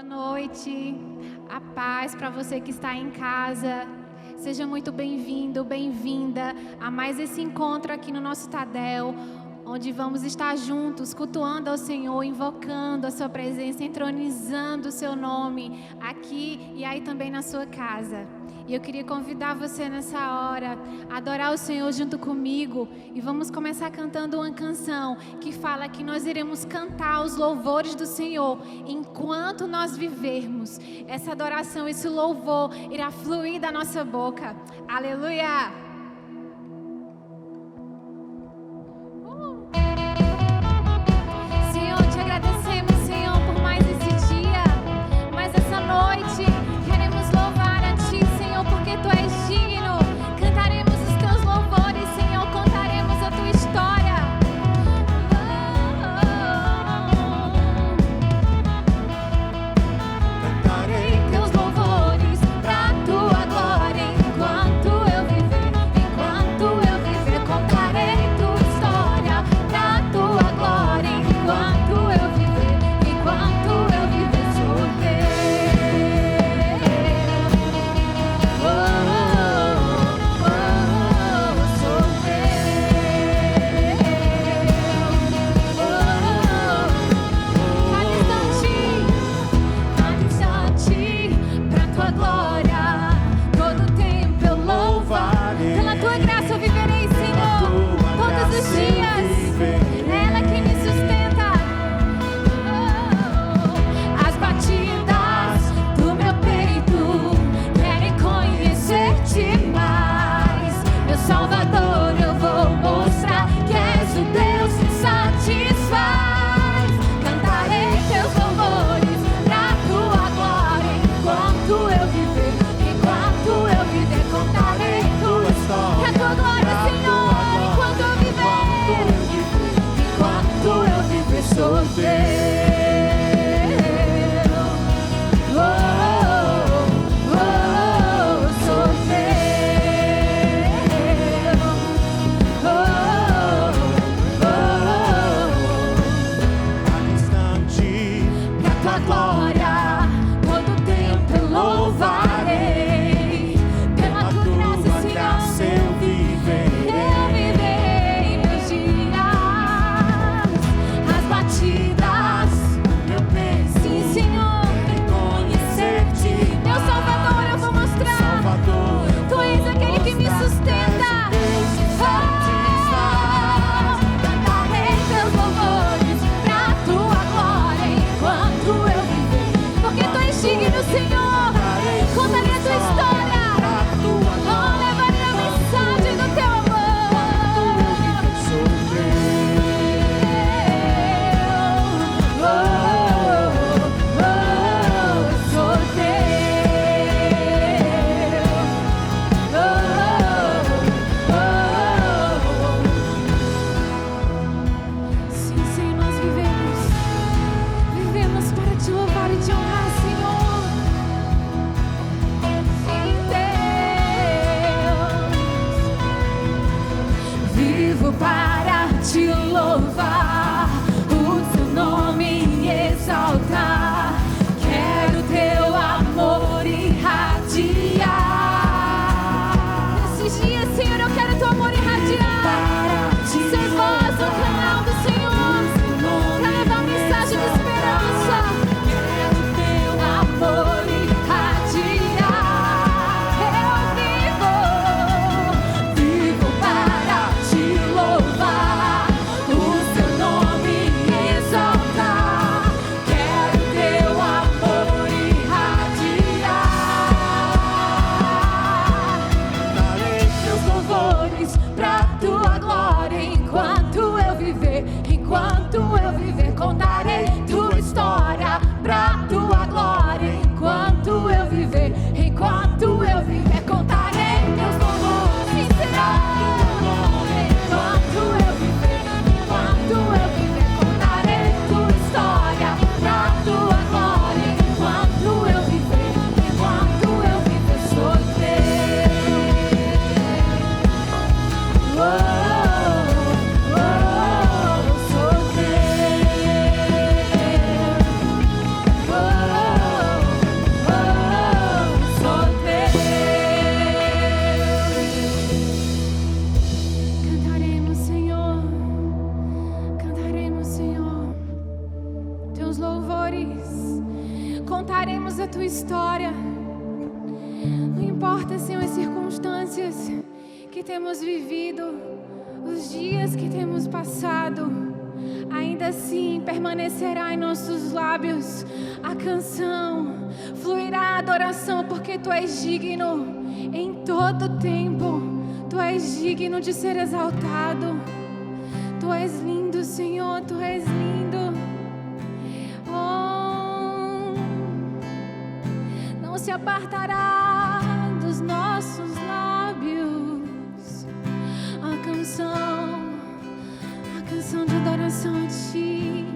Boa noite, a paz para você que está em casa. Seja muito bem-vindo, bem-vinda a mais esse encontro aqui no nosso Tadel, onde vamos estar juntos, cultuando ao Senhor, invocando a sua presença, entronizando o seu nome aqui e aí também na sua casa. E eu queria convidar você nessa hora a adorar o Senhor junto comigo. E vamos começar cantando uma canção que fala que nós iremos cantar os louvores do Senhor enquanto nós vivermos. Essa adoração, esse louvor irá fluir da nossa boca. Aleluia! Senhor, te agradecemos, Senhor, por mais esse dia, mais essa noite. Queremos louvar a Ti, Senhor, porque Tu és digno. Cantaremos os Teus louvores, Senhor, contaremos a Tua história. Cantarei Teus louvores pra Tua glória enquanto eu viver. Enquanto eu viver, contarei Tua história pra Tua glória enquanto eu viver. Enquanto eu viver, sou cada instante pra Tua glória, todo tempo eu louvarei. Pela Tua graça eu viverei, Senhor, todos os dias. É ela que me sustenta. As batidas do meu peito querem conhecer-te mais. Meu Salvador, eu vou mostrar que és o Deus que satisfaz. Cantarei Teus louvores pra Tua glória enquanto eu viver. Enquanto eu viver, contarei Tua história. É a Tua glória, Senhor, enquanto eu viver. Enquanto eu viver, sou teu. Sou Cada instante pra Tua glória, todo tempo eu louvarei. Pela Tua graça, Senhor, eu viverei. eu viverei meus dias. As batidas, Meu peito sim, Senhor, conhecer-te. meu Salvador, eu vou mostrar. Salvador, eu Tu és aquele que me sustenta. Deus que satisfaz. Cantarei Teus louvores pra Tua glória enquanto eu viver. Contaremos a tua história. Não importa, Senhor, as circunstâncias que temos vivido, os dias que temos passado, ainda assim permanecerá em nossos lábios a canção, fluirá a adoração, porque Tu és digno em todo tempo. Tu és digno de ser exaltado. Tu és lindo, Senhor, Tu és lindo. Oh, não se apartará dos nossos lábios a canção de adoração a Ti.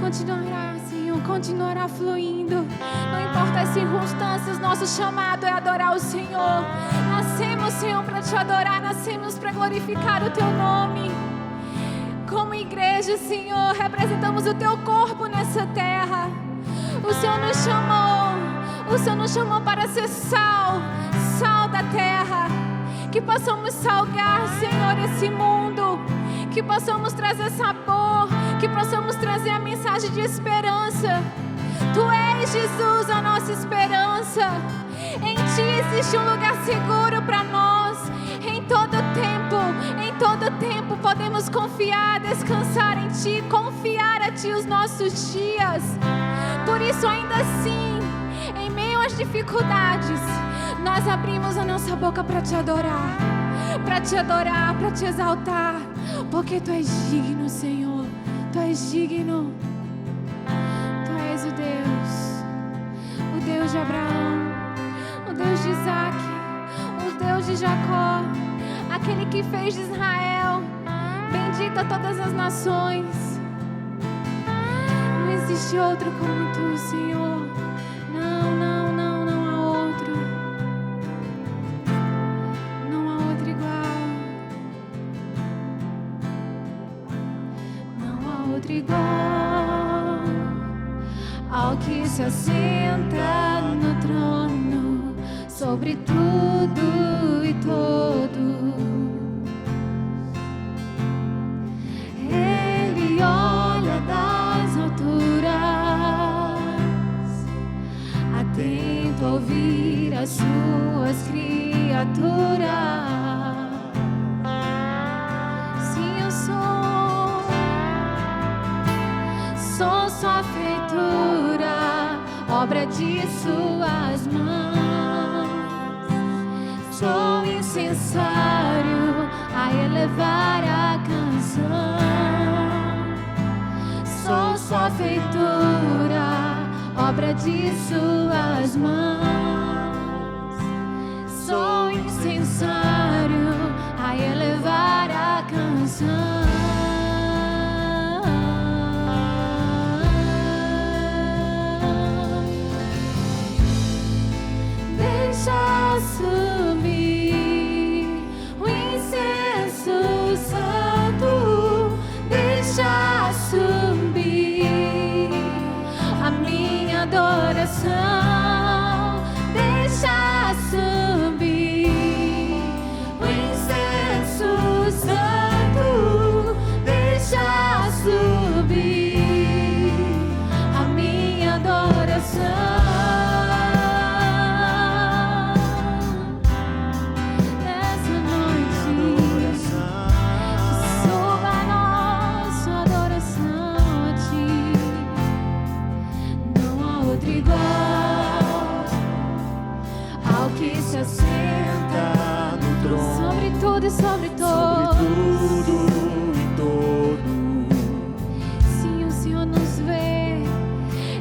Continuará, Senhor, continuará fluindo. Não importa as circunstâncias, nosso chamado é adorar o Senhor. Nascemos, Senhor, para Te adorar, nascemos para glorificar o Teu nome. Como igreja, Senhor, representamos o Teu corpo nessa terra. O Senhor nos chamou para ser sal da terra. Que possamos salgar, Senhor, esse mundo. Que possamos trazer sabor, que possamos trazer a mensagem de esperança. Tu és, Jesus, a nossa esperança. Em Ti existe um lugar seguro para nós. Em todo tempo podemos confiar, descansar em Ti, confiar a Ti os nossos dias. Por isso, ainda assim, em meio às dificuldades, nós abrimos a nossa boca para Te adorar, para Te exaltar, porque Tu és digno, Senhor. Tu és digno. Tu és o Deus de Abraão, o Deus de Isaac, o Deus de Jacó, aquele que fez de Israel bendita todas as nações. Não existe outro como Tu, Senhor. Não há outro. Não há outro igual. Não há outro igual ao que se assenta no trono, sobre tudo e todos. Ele olha das alturas, atento a ouvir as suas criaturas. Sim, eu sou sua feitura, obra de suas mãos. Sou incensário a elevar a canção. Sou sua feitura, obra de suas mãos. Sou incensário a elevar a canção. Deixa subir o incenso santo, deixa subir a minha adoração, deixa subir o incenso santo, deixa subir a minha adoração. Assenta no trono, sobre tudo e sobre todos. Sim, o Senhor nos vê.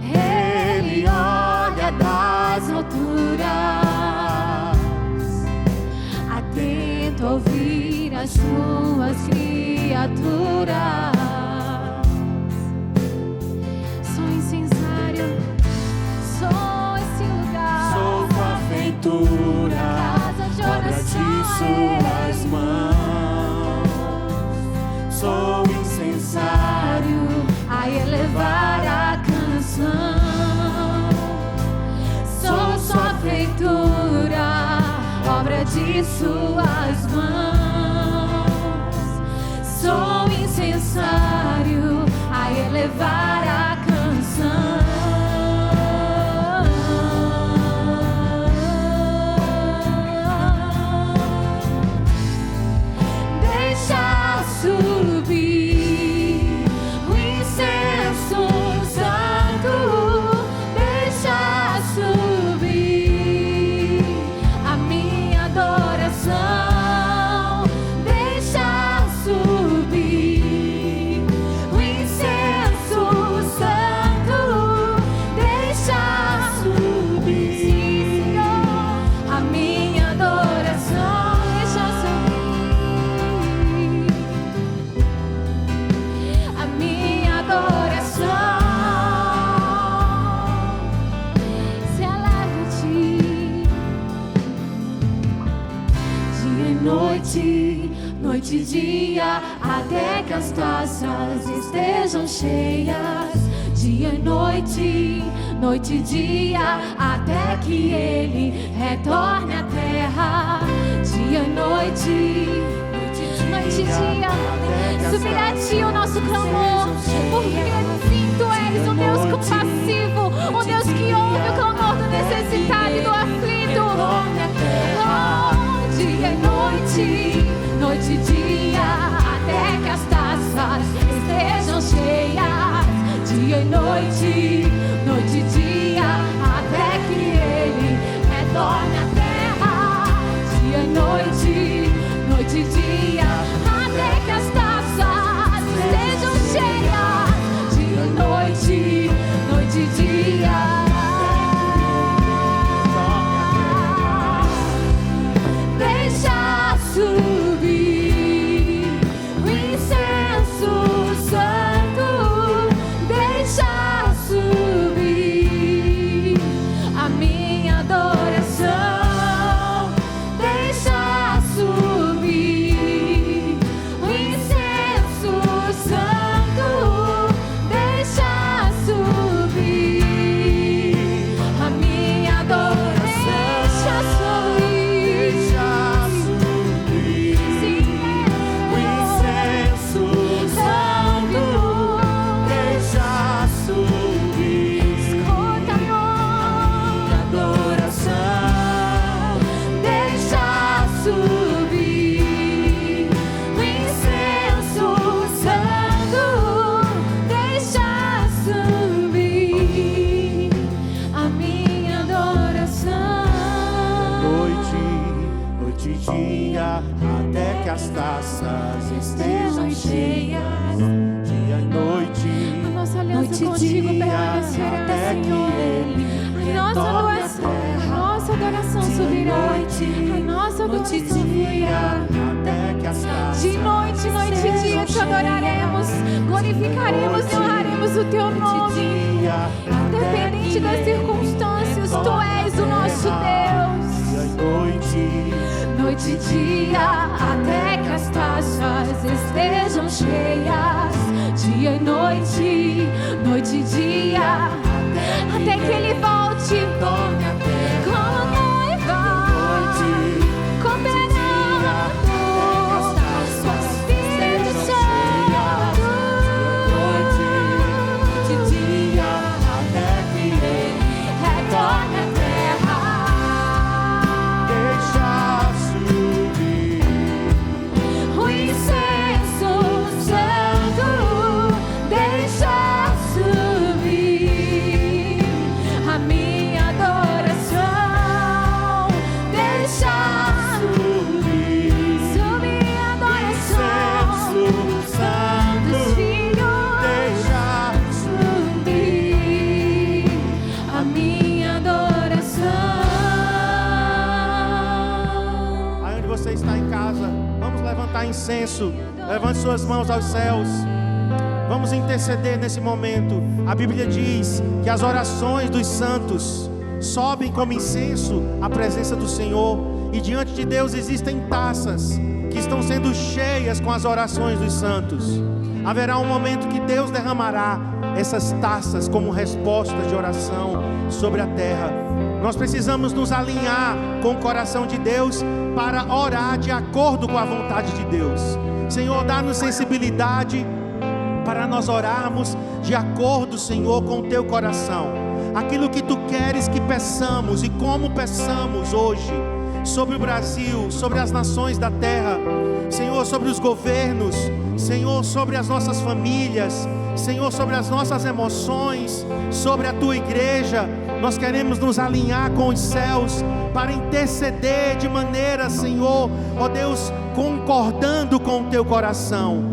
Ele olha das alturas, atento a ouvir as suas criaturas. Sou incensário, sou esse lugar, sou sua feitura, obra de suas mãos. Sou incensário a elevar a canção. Sou sua feitura, obra de suas mãos. Sou incensário a elevar a canção. noite e dia, até que as taças estejam cheias. Dia e noite, noite e dia, até que Ele retorne à terra. Dia e noite, noite e dia, subirá a Ti o nosso clamor, porque sim, Tu és um Deus compassivo, um Deus que ouve o clamor do necessitado e do aflito. Oh, dia e noite, noite e dia, até que as taças estejam cheias. Dia e noite, noite e dia, até que Ele retorne à terra. Dia e noite, noite e dia, até que as taças estejam cheias. Dia e noite, noite e dia. Deixa subir o incenso santo. Deixa subir a minha adoração. Deixa subir o incenso santo. Deixa subir a minha adoração. Deixa subir, sim, o incenso santo, deixa subir escuta, minha adoração. deixa subir o incenso santo. Deixa subir a minha adoração. Noite e dia, até que as taças estejam cheias. Dia e noite, A nossa aliança noite e contigo dia, permanecerá, até que Senhor. Ele A nossa retorne à adoração, terra. nossa adoração subirá. A nossa Noite e adoração dia, subirá. até que as taças De noite, noite e dia te adoraremos, glorificaremos e honraremos o teu nome. Independente das circunstâncias, tu és o nosso Deus. Dia e noite, Noite e dia, até que as taças estejam cheias. Dia e noite, noite e dia, até que Ele volte torne a terra. como noiva, cooperando com o Espírito Santo. Noite e dia, até que Ele Retorne à terra. deixa subir O incenso santo. Deixa subir a minha adoração. Deixa subir a adoração incenso santo, dos filhos. deixa Subir a minha adoração. Aí onde você está em casa, vamos levantar incenso. Levante suas mãos aos céus. Vamos interceder nesse momento. A Bíblia diz que as orações dos santos sobem como incenso à presença do Senhor. E diante de Deus existem taças que estão sendo cheias com as orações dos santos. Haverá um momento que Deus derramará essas taças como resposta de oração sobre a terra. Nós precisamos nos alinhar com o coração de Deus para orar de acordo com a vontade de Deus. Senhor, dá-nos sensibilidade para nós orarmos de acordo, Senhor, com o Teu coração. Aquilo que Tu queres que peçamos e como peçamos hoje, sobre o Brasil, sobre as nações da terra, Senhor, sobre os governos, Senhor, sobre as nossas famílias, Senhor, sobre as nossas emoções, sobre a Tua igreja. Nós queremos nos alinhar com os céus para interceder de maneira, Senhor, ó Deus, concordando com o Teu coração.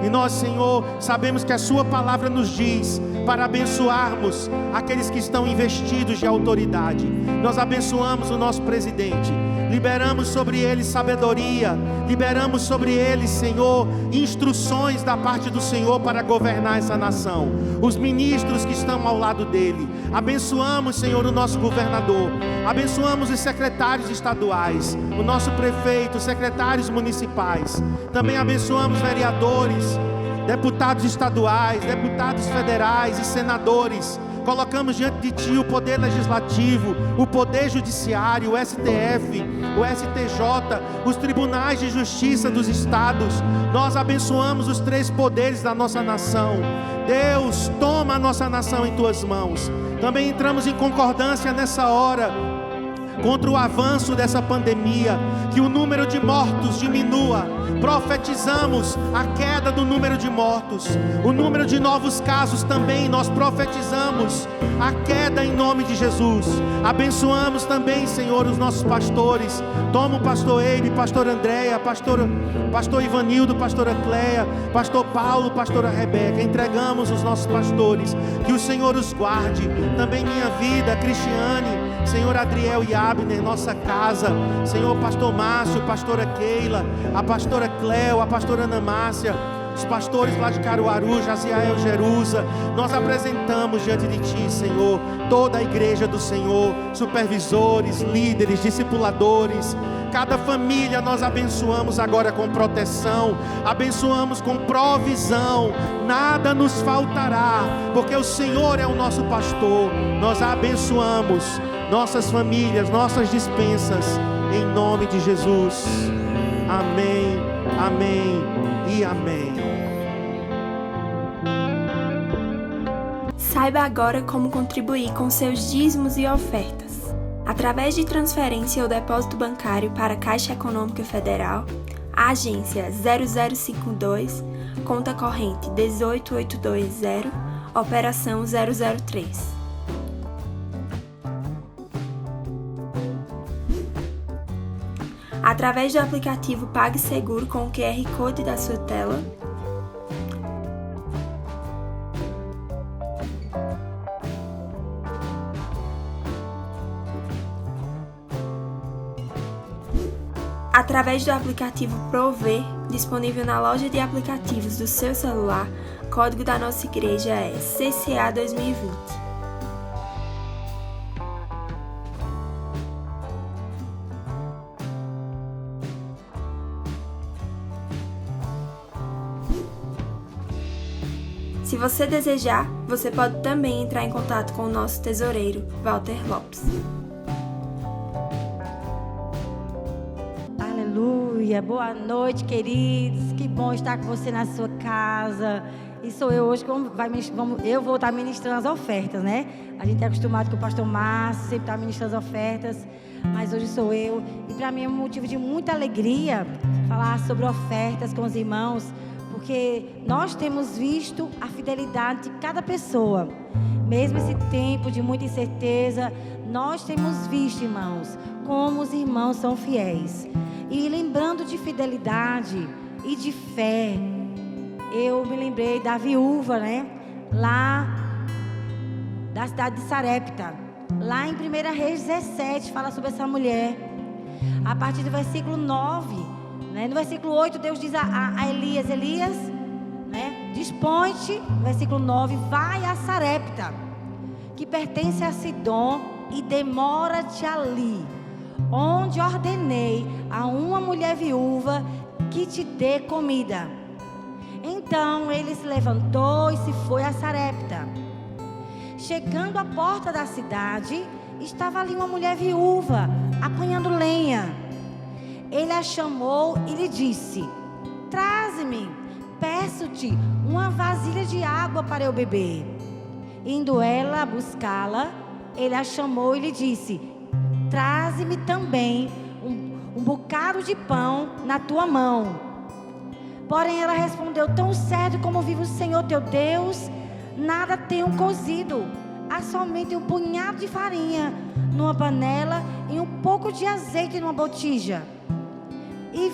E nós, Senhor, sabemos que a Sua palavra nos diz para abençoarmos aqueles que estão investidos de autoridade. Nós abençoamos o nosso presidente. liberamos sobre eles sabedoria, liberamos sobre eles, Senhor, instruções da parte do Senhor para governar essa nação. Os ministros que estão ao lado dele, abençoamos, Senhor, o nosso governador, abençoamos os secretários estaduais, o nosso prefeito, os secretários municipais, também abençoamos vereadores, deputados estaduais, deputados federais e senadores. Colocamos diante de Ti o poder legislativo, o poder judiciário, o STF, o STJ, os tribunais de justiça dos estados. Nós abençoamos os 3 poderes da nossa nação. Deus, toma a nossa nação em Tuas mãos. Também entramos em concordância nessa hora contra o avanço dessa pandemia, que o número de mortos diminua. Profetizamos a queda do número de mortos, o número de novos casos também nós profetizamos a queda em nome de Jesus. Abençoamos também, Senhor, os nossos pastores. Toma o pastor Eibe, pastor Andréia, pastor Ivanildo, pastora Cleia, pastor Paulo, pastora Rebeca. Entregamos os nossos pastores, que o Senhor os guarde. Também minha vida, Cristiane, Senhor, Adriel e Abner, nossa casa, Senhor, pastor Márcio, pastora Keila, a pastora Cleo, a pastora Ana Márcia, os pastores lá de Caruaru, Jaziael, Jerusa. Nós apresentamos diante de Ti, Senhor, toda a igreja do Senhor, supervisores, líderes, discipuladores. Cada família nós abençoamos agora com proteção, abençoamos com provisão, nada nos faltará, porque o Senhor é o nosso pastor. Nós abençoamos nossas famílias, nossas dispensas, em nome de Jesus. Amém, amém e amém. Saiba agora como contribuir com seus dízimos e ofertas. Através de transferência ou depósito bancário para a Caixa Econômica Federal, a agência 0052, conta corrente 18820, operação 003. Através do aplicativo PagSeguro com o QR Code da sua tela, através do aplicativo Prover, disponível na loja de aplicativos do seu celular. Código da nossa igreja é CCA 2020. Se você desejar, você pode também entrar em contato com o nosso tesoureiro, Walter Lopes. Aleluia, boa noite, queridos. Que bom estar com você na sua casa. E sou eu hoje que eu vou estar ministrando as ofertas, né? A gente é acostumado com o pastor Márcio, sempre está ministrando as ofertas, mas hoje sou eu. E para mim é um motivo de muita alegria falar sobre ofertas com os irmãos, porque nós temos visto a fidelidade de cada pessoa. Mesmo esse tempo de muita incerteza, nós temos visto, irmãos, como os irmãos são fiéis. E lembrando de fidelidade e de fé, eu me lembrei da viúva, né? Lá da cidade de Sarepta. Lá em 1 Reis 17, fala sobre essa mulher. A partir do versículo 9, né? No versículo 8, Deus diz a Elias, né? Dispõe-te, versículo 9, vai a Sarepta, que pertence a Sidom, e demora-te ali, onde ordenei a uma mulher viúva que te dê comida. Então ele se levantou e se foi a Sarepta. Chegando à porta da cidade, estava ali uma mulher viúva, apanhando lenha. Ele a chamou e lhe disse: traze-me, peço-te, uma vasilha de água para eu beber. Indo ela a buscá-la, ele a chamou e lhe disse: traze-me também um bocado de pão na tua mão. Porém ela respondeu: tão certo como vive o Senhor teu Deus, nada tenho cozido, há somente um punhado de farinha numa panela e um pouco de azeite numa botija. E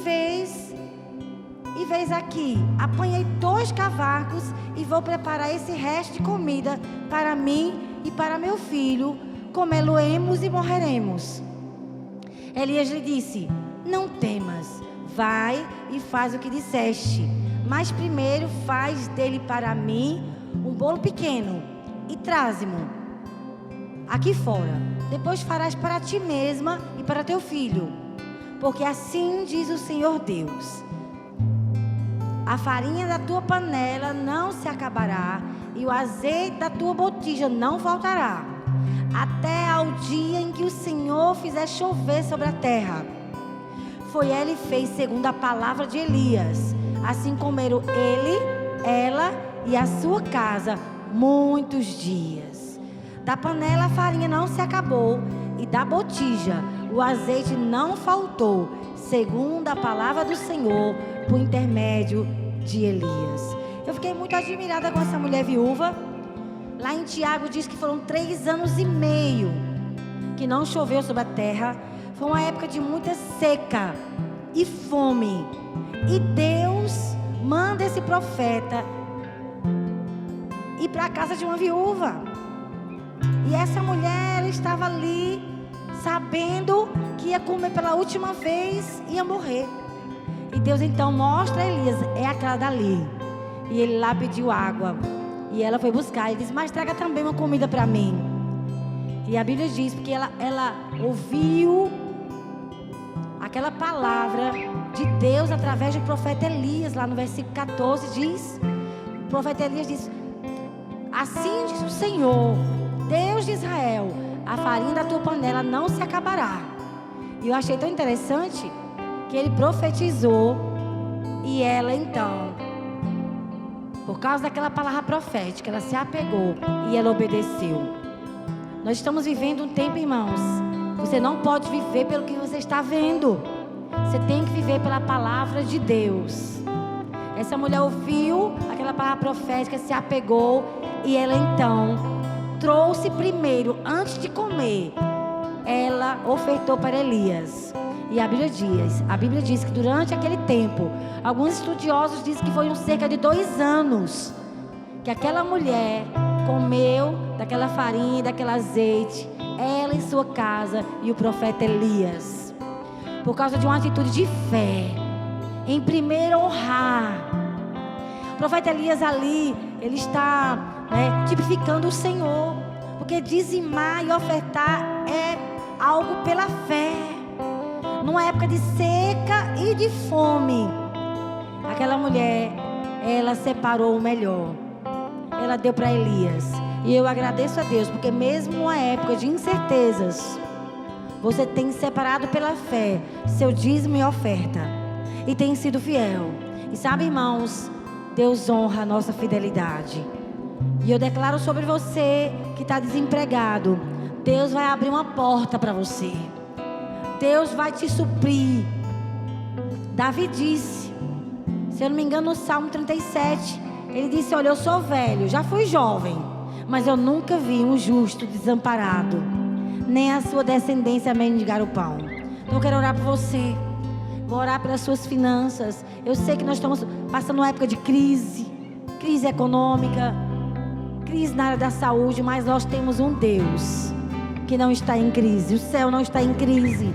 vês aqui, apanhei 2 cavacos e vou preparar esse resto de comida para mim e para meu filho, comê-lo-emos e morreremos. Elias lhe disse: não temas, vai e faz o que disseste, mas primeiro faz dele para mim um bolo pequeno e traze-mo aqui fora. Depois farás para ti mesma e para teu filho, porque assim diz o Senhor Deus: a farinha da tua panela não se acabará e o azeite da tua botija não faltará, até ao dia em que o Senhor fizer chover sobre a terra. Foi ela e fez segundo a palavra de Elias. Assim comeram ele, ela e a sua casa muitos dias. Da panela a farinha não se acabou, e da botija o azeite não faltou, segundo a palavra do Senhor, por intermédio de Elias. Eu fiquei muito admirada com essa mulher viúva. Lá em Tiago diz que foram 3 anos e meio que não choveu sobre a terra. Foi uma época de muita seca e fome. E Deus manda esse profeta ir para a casa de uma viúva. E essa mulher estava ali, sabendo que ia comer pela última vez e ia morrer. E Deus então mostra a Elias: é aquela dali. E ele lá pediu água. E ela foi buscar. Ele disse: mas traga também uma comida para mim. E a Bíblia diz, porque ela ouviu aquela palavra de Deus através do profeta Elias. Lá no versículo 14 diz, o profeta Elias diz: assim diz o Senhor, Deus de Israel, a farinha da tua panela não se acabará. E eu achei tão interessante que ele profetizou. E ela então, por causa daquela palavra profética, ela se apegou e ela obedeceu. Nós estamos vivendo um tempo, irmãos, você não pode viver pelo que você está vendo. Você tem que viver pela palavra de Deus. Essa mulher ouviu aquela palavra profética, se apegou. E ela então trouxe primeiro, antes de comer, ela ofertou para Elias. E a Bíblia diz que durante aquele tempo, alguns estudiosos dizem que foi cerca de 2 anos que aquela mulher comeu daquela farinha, daquele azeite, ela em sua casa e o profeta Elias, por causa de uma atitude de fé, em primeiro honrar. O profeta Elias ali, ele está tipificando o Senhor, porque dizimar e ofertar é algo pela fé. Numa época de seca e de fome, aquela mulher, ela separou o melhor. Ela deu para Elias. E eu agradeço a Deus, porque mesmo numa época de incertezas, você tem separado pela fé seu dízimo e oferta, e tem sido fiel. E sabe, irmãos, Deus honra a nossa fidelidade. E eu declaro sobre você que está desempregado, Deus vai abrir uma porta para você. Deus vai te suprir. Davi disse, se eu não me engano, no Salmo 37, ele disse: olha, eu sou velho, já fui jovem, mas eu nunca vi um justo desamparado, nem a sua descendência mendigar o pão. Então eu quero orar por você. Vou orar pelas suas finanças. Eu sei que nós estamos passando uma época de crise econômica, crise na área da saúde, mas nós temos um Deus que não está em crise. O céu não está em crise.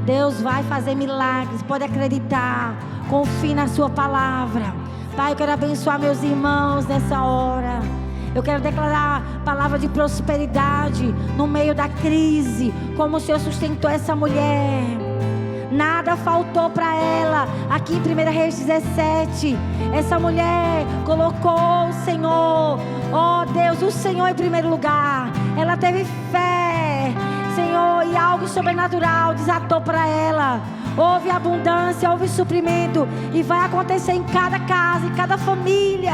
Deus vai fazer milagres, pode acreditar. Confie na sua palavra. Pai, eu quero abençoar meus irmãos nessa hora. Eu quero declarar palavra de prosperidade no meio da crise, como o Senhor sustentou essa mulher. Nada faltou para ela. Aqui em 1 Reis 17, essa mulher colocou o Senhor, ó Deus, o Senhor em primeiro lugar. Ela teve fé, Senhor, e algo sobrenatural desatou para ela. Houve abundância, houve suprimento, e vai acontecer em cada casa, em cada família,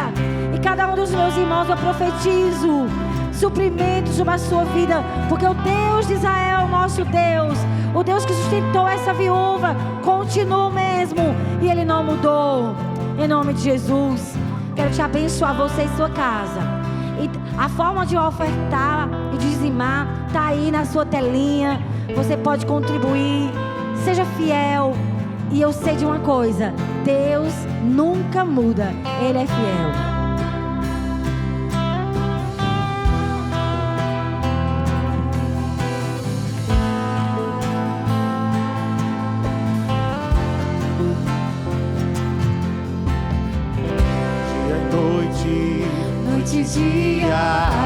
e cada um dos meus irmãos. Eu profetizo suprimento sobre a sua vida, porque o Deus de Israel, nosso Deus, o Deus que sustentou essa viúva, continua o mesmo, e Ele não mudou. Em nome de Jesus, quero te abençoar, você e sua casa. E a forma de ofertar e dizimar está aí na sua telinha. Você pode contribuir. Seja fiel. E eu sei de uma coisa: Deus nunca muda. Ele é fiel. e dia,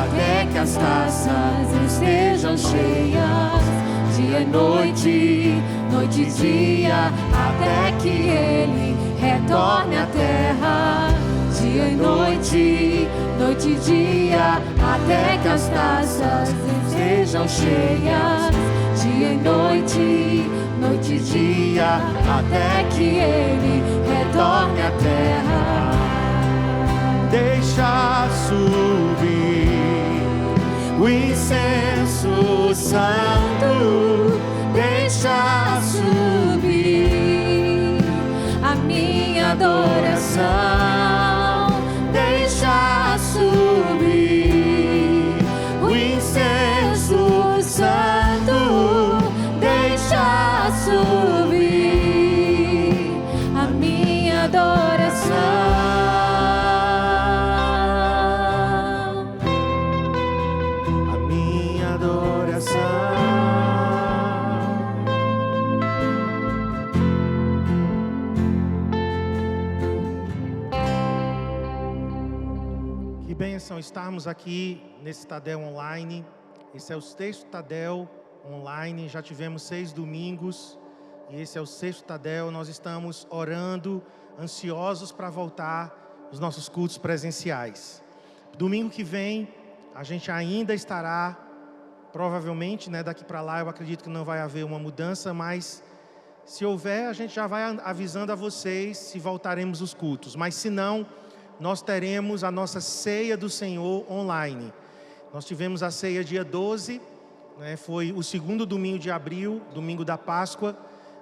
até que as taças estejam cheias. Dia e noite, noite e dia, até que Ele retorne à terra. Dia e noite, noite e dia, até que as taças estejam cheias. Dia e noite, noite e dia, até que Ele retorne à terra. Deixa subir o incenso santo, Deixa subir a minha adoração. Deixa subir o incenso santo. Deixa subir a minha adoração. a minha adoração. Que bênção estarmos aqui nesse Tadel Online. Esse é o 6º Tadel Online, já tivemos 6 domingos e esse é o 6º Tadel. Nós estamos orando, ansiosos para voltar os nossos cultos presenciais. Domingo que vem a gente ainda estará, provavelmente, daqui para lá eu acredito que não vai haver uma mudança, mas se houver a gente já vai avisando a vocês se voltaremos os cultos, mas se não, nós teremos a nossa ceia do Senhor online. Nós tivemos a ceia dia 12, foi o 2º domingo de abril, domingo da Páscoa,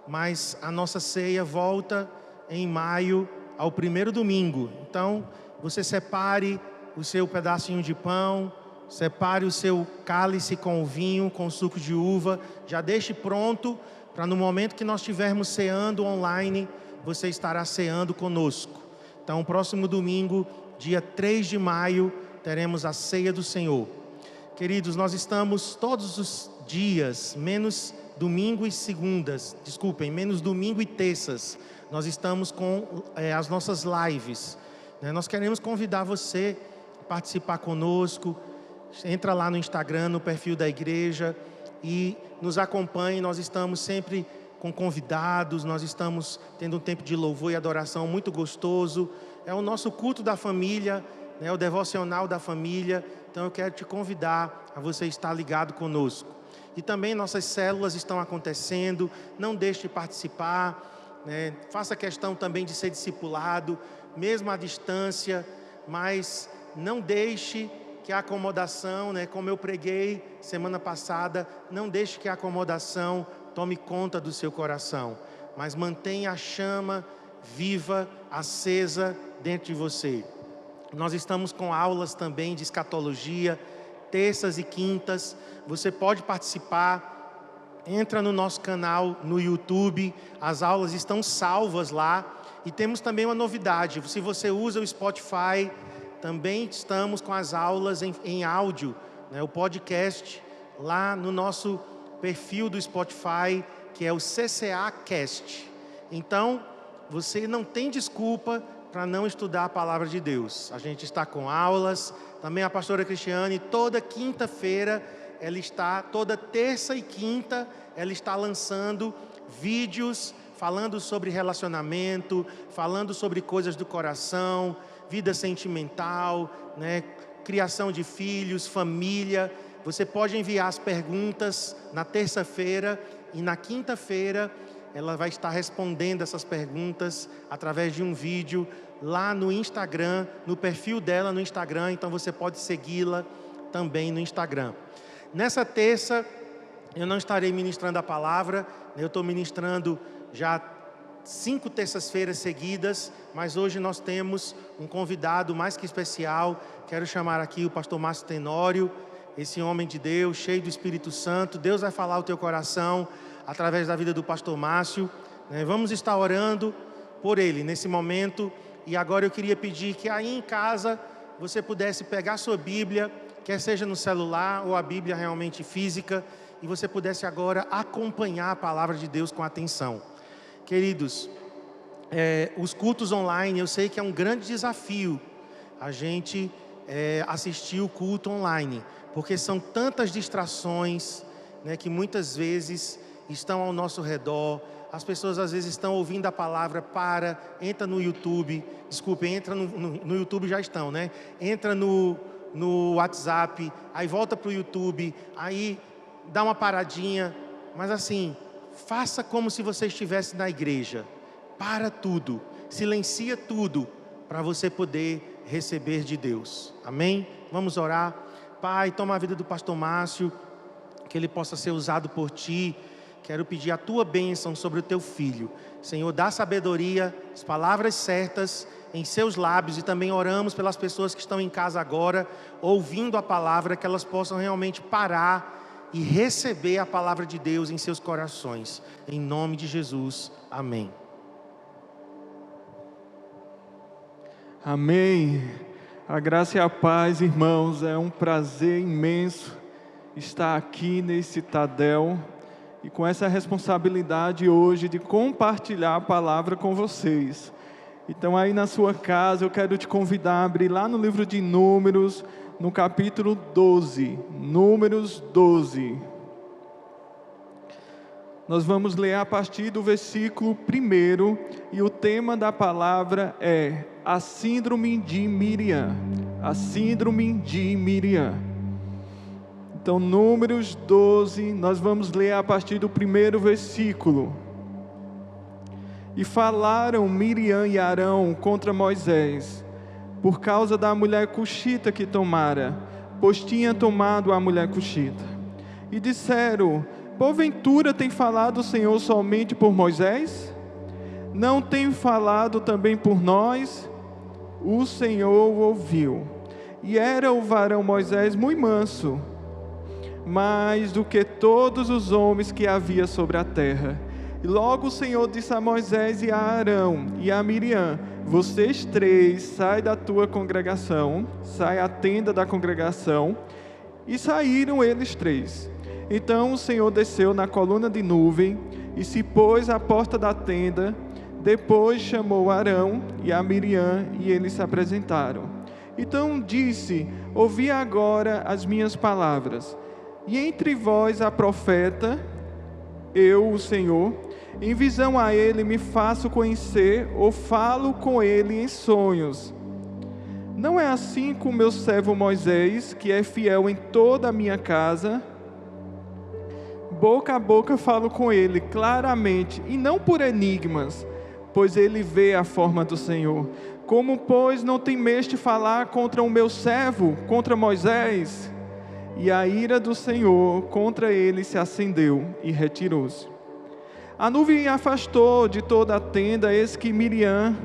mas a nossa ceia volta em maio ao 1º domingo. Então, você separe o seu pedacinho de pão, separe o seu cálice com o vinho, com o suco de uva, já deixe pronto para no momento que nós estivermos ceando online, você estará ceando conosco. Então, próximo domingo, dia 3 de maio, teremos a ceia do Senhor. Queridos, nós estamos todos os dias, menos domingo e segundas, menos domingo e terças, nós estamos com as nossas lives. Nós queremos convidar você a participar conosco. Entra lá no Instagram, no perfil da igreja e nos acompanhe. Nós estamos sempre com convidados, nós estamos tendo um tempo de louvor e adoração muito gostoso. É o nosso culto da família, o devocional da família. Então eu quero te convidar a você estar ligado conosco. E também nossas células estão acontecendo, não deixe de participar, faça questão também de ser discipulado, mesmo à distância, mas não deixe que a acomodação, como eu preguei semana passada, não deixe que a acomodação tome conta do seu coração, mas mantenha a chama viva, acesa dentro de você. Nós estamos com aulas também de escatologia, terças e quintas. Você pode participar, entra no nosso canal no YouTube, as aulas estão salvas lá. E temos também uma novidade, se você usa o Spotify, também estamos com as aulas em áudio, o podcast, lá no nosso perfil do Spotify, que é o CCA Cast. Então, você não tem desculpa para não estudar a palavra de Deus. A gente está com aulas, também a pastora Cristiane, toda quinta-feira, toda terça e quinta, ela está lançando vídeos falando sobre relacionamento, falando sobre coisas do coração, vida sentimental, criação de filhos, família. Você pode enviar as perguntas na terça-feira e na quinta-feira ela vai estar respondendo essas perguntas através de um vídeo lá no Instagram, no perfil dela no Instagram, então você pode segui-la também no Instagram. Nessa terça, eu não estarei ministrando a palavra, eu estou ministrando já 5 terças-feiras seguidas, mas hoje nós temos um convidado mais que especial. Quero chamar aqui o pastor Márcio Tenório, esse homem de Deus, cheio do Espírito Santo. Deus vai falar ao teu coração através da vida do pastor Márcio. Vamos estar orando por ele nesse momento. E agora eu queria pedir que aí em casa você pudesse pegar sua Bíblia, quer seja no celular ou a Bíblia realmente física, e você pudesse agora acompanhar a palavra de Deus com atenção. Queridos, os cultos online, eu sei que é um grande desafio a gente assistir o culto online, porque são tantas distrações, né, que muitas vezes estão ao nosso redor. As pessoas às vezes estão ouvindo a palavra, entra no YouTube, entra no YouTube, já estão, né? Entra no WhatsApp, aí volta para o YouTube, aí dá uma paradinha, mas assim, faça como se você estivesse na igreja. Para tudo, silencia tudo, para você poder receber de Deus. Amém? Vamos orar. Pai, toma a vida do pastor Márcio, que ele possa ser usado por Ti. Quero pedir a Tua bênção sobre o Teu filho. Senhor, dá sabedoria, as palavras certas em seus lábios, e também oramos pelas pessoas que estão em casa agora, ouvindo a palavra, que elas possam realmente parar e receber a palavra de Deus em seus corações. Em nome de Jesus. Amém. Amém. A graça e a paz, irmãos, é um prazer imenso estar aqui nesse Tadel e com essa responsabilidade hoje de compartilhar a palavra com vocês. Então aí na sua casa eu quero te convidar a abrir lá no livro de Números, no capítulo 12, Números 12. Nós vamos ler a partir do versículo 1, e o tema da palavra é a síndrome de Miriam. A síndrome de Miriam. Então, Números 12, nós vamos ler a partir do 1º versículo. E falaram Miriam e Arão contra Moisés, por causa da mulher cuxita que tomara, pois tinha tomado a mulher cuxita. E disseram: porventura tem falado o Senhor somente por Moisés? Não tem falado também por nós? O Senhor ouviu. E era o varão Moisés muito manso, mais do que todos os homens que havia sobre a terra. E logo o Senhor disse a Moisés e a Arão e a Miriam: vocês três, sai da tua congregação, sai à tenda da congregação. E saíram eles três. Então o Senhor desceu na coluna de nuvem e se pôs à porta da tenda. Depois chamou Arão e a Miriam e eles se apresentaram. Então disse: ouvi agora as minhas palavras. E entre vós há profeta, eu, o Senhor, em visão a ele me faço conhecer ou falo com ele em sonhos. Não é assim com meu servo Moisés, que é fiel em toda a minha casa? Boca a boca falo com ele claramente, e não por enigmas, pois ele vê a forma do Senhor. Como, pois, não temeste falar contra o meu servo, contra Moisés? E a ira do Senhor contra ele se acendeu e retirou-se. A nuvem afastou de toda a tenda, eis que Miriam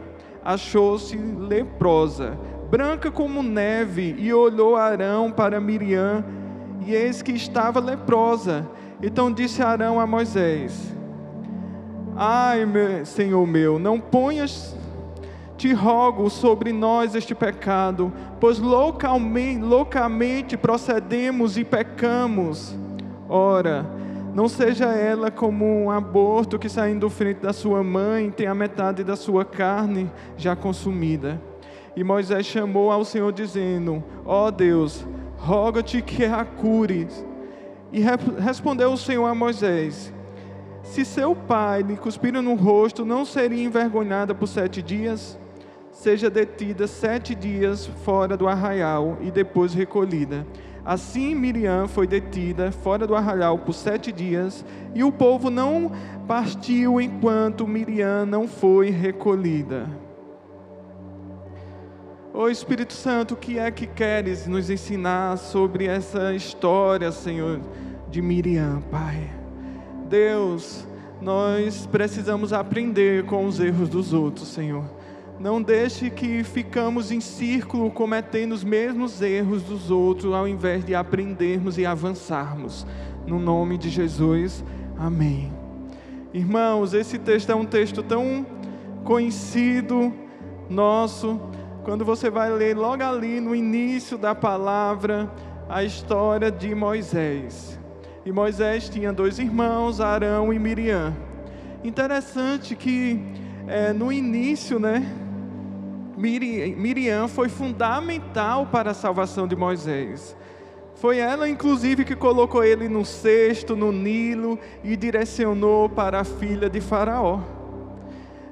achou-se leprosa, branca como neve, e olhou Arão para Miriam, e eis que estava leprosa. Então disse Arão a Moisés: ai, Senhor meu, não ponhas, te rogo, sobre nós este pecado, pois loucamente procedemos e pecamos. Ora, não seja ela como um aborto que, saindo do ventre da sua mãe, tem a metade da sua carne já consumida. E Moisés chamou ao Senhor, dizendo: ó Deus, roga-te que a cures. E respondeu o Senhor a Moisés: se seu pai lhe cuspir no rosto, não seria envergonhada por 7 dias? Seja detida 7 dias fora do arraial e depois recolhida. Assim Miriam foi detida fora do arraial por 7 dias, e o povo não partiu enquanto Miriam não foi recolhida. Ô Espírito Santo, o que é que queres nos ensinar sobre essa história, Senhor, de Miriam, Pai? Deus, nós precisamos aprender com os erros dos outros, Senhor. Não deixe que ficamos em círculo cometendo os mesmos erros dos outros, ao invés de aprendermos e avançarmos. No nome de Jesus, amém. Irmãos, esse texto é um texto tão conhecido nosso. Quando você vai ler logo ali no início da palavra, a história de Moisés. E Moisés tinha 2 irmãos, Arão e Miriam. Interessante que no início, Miriam foi fundamental para a salvação de Moisés. Foi ela, inclusive, que colocou ele no cesto, no Nilo, e direcionou para a filha de Faraó.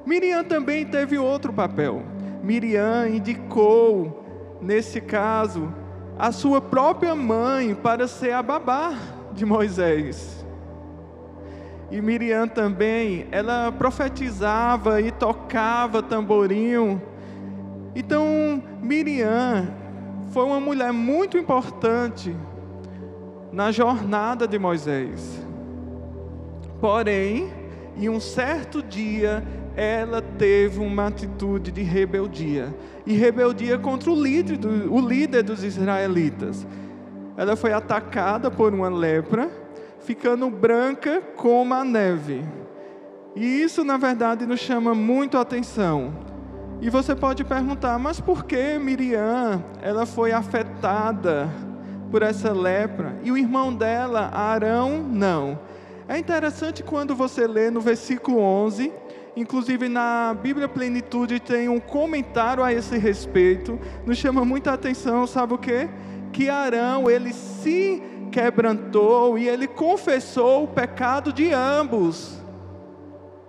Miriam também teve outro papel. Miriam indicou, nesse caso, a sua própria mãe para ser a babá de Moisés. E Miriam também, ela profetizava e tocava tamborim. Então, Miriam foi uma mulher muito importante na jornada de Moisés. Porém, em um certo dia, ela teve uma atitude de rebeldia. E rebeldia contra o líder dos israelitas. Ela foi atacada por uma lepra, ficando branca como a neve. E isso, na verdade, nos chama muito a atenção. E você pode perguntar, mas por que Miriam, ela foi afetada por essa lepra? E o irmão dela, Arão, não. É interessante quando você lê no versículo 11, inclusive na Bíblia Plenitude tem um comentário a esse respeito, nos chama muita atenção, sabe o quê? Que Arão, ele se quebrantou e ele confessou o pecado de ambos.